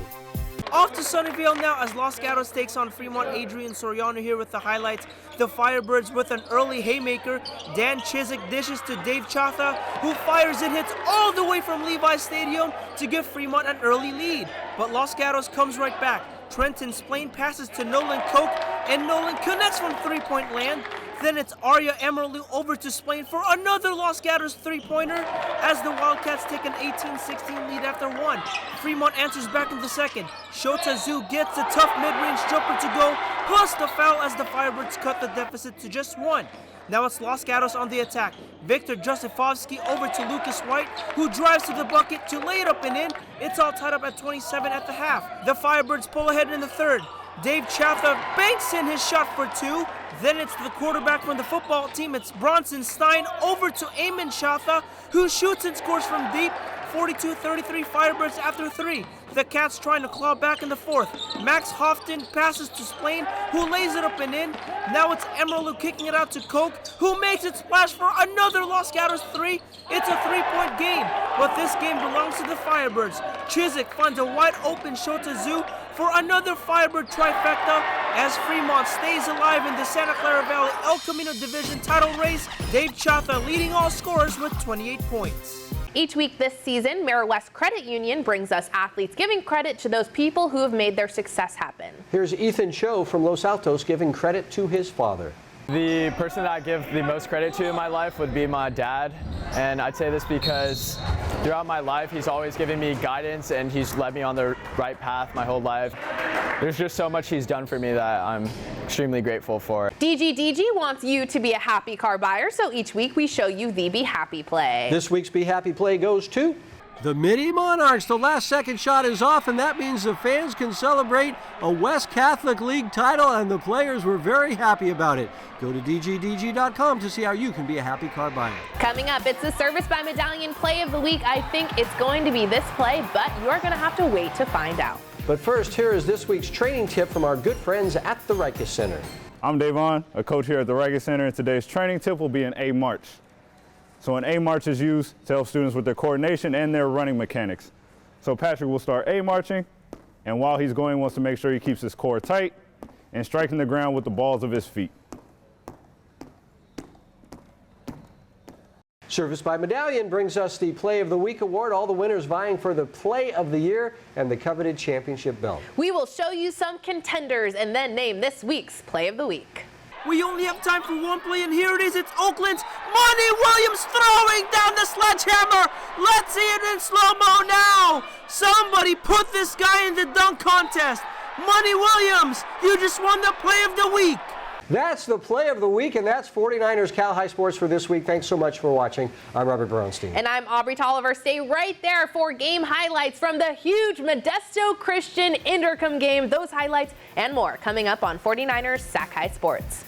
Off to Sunnyvale now as Los Gatos takes on Fremont. Adrian Soriano here with the highlights. The Firebirds with an early haymaker. Dan Chiswick dishes to Dave Chatha, who fires and hits all the way from Levi Stadium to give Fremont an early lead. But Los Gatos comes right back. Trenton Splain passes to Nolan Koch, and Nolan connects from three-point land. Then it's Arya Emerald over to Splain for another Los Gatos three-pointer as the Wildcats take an 18-16 lead after one. Fremont answers back in the second. Shota Zhu gets a tough mid-range jumper to go, plus the foul as the Firebirds cut the deficit to just one. Now it's Los Gatos on the attack. Victor Josefovsky over to Lucas White, who drives to the bucket to lay it up and in. It's all tied up at 27 at the half. The Firebirds pull ahead in the third. Dave Chatha banks in his shot for two. Then it's the quarterback from the football team. It's Bronson Stein over to Eamon Chatha, who shoots and scores from deep. 42-33 Firebirds after three. The Cats trying to claw back in the fourth. Max Houghton passes to Splain, who lays it up and in. Now it's Emerald kicking it out to Koch, who makes it splash for another Los Gatos three. It's a three-point game, but this game belongs to the Firebirds. Chiswick finds a wide open Shota Zhu for another Firebird trifecta as Fremont stays alive in the Santa Clara Valley El Camino Division title race. Dave Chatha leading all scorers with 28 points. Each week this season, MERİWEST Credit Union brings us athletes giving credit to those people who have made their success happen. Here's Ethan Cho from Los Altos giving credit to his father. The person that I give the most credit to in my life would be my dad, and I'd say this because throughout my life he's always given me guidance and he's led me on the right path my whole life. There's just so much he's done for me that I'm extremely grateful for. DGDG wants you to be a happy car buyer, so each week we show you the Be Happy play. This week's Be Happy play goes to the Mini Monarchs. The last second shot is off, and that means the fans can celebrate a West Catholic League title, and the players were very happy about it. Go to DGDG.com to see how you can be a happy car buyer. Coming up, it's the Service by Medallion play of the week. I think it's going to be this play, but you're going to have to wait to find out. But first, here is this week's training tip from our good friends at the Rikus Center. I'm Davon, a coach here at the Rikus Center, and today's training tip will be an A march. So an A march is used to help students with their coordination and their running mechanics. So Patrick will start A marching, and while he's going, wants to make sure he keeps his core tight and striking the ground with the balls of his feet. Service by Medallion brings us the Play of the Week award, all the winners vying for the Play of the Year and the coveted championship belt. We will show you some contenders and then name this week's Play of the Week. We only have time for one play, and here it is. It's Oakland's Monty Williams throwing down the sledgehammer. Let's see it in slow-mo now. Somebody put this guy in the dunk contest. Monty Williams, you just won the Play of the Week. That's the Play of the Week, and that's 49ers Cal High Sports for this week. Thanks so much for watching. I'm Robert Bronstein. And I'm Aubrey Tolliver. Stay right there for game highlights from the huge Modesto Christian Intercom game. Those highlights and more coming up on 49ers Sac High Sports.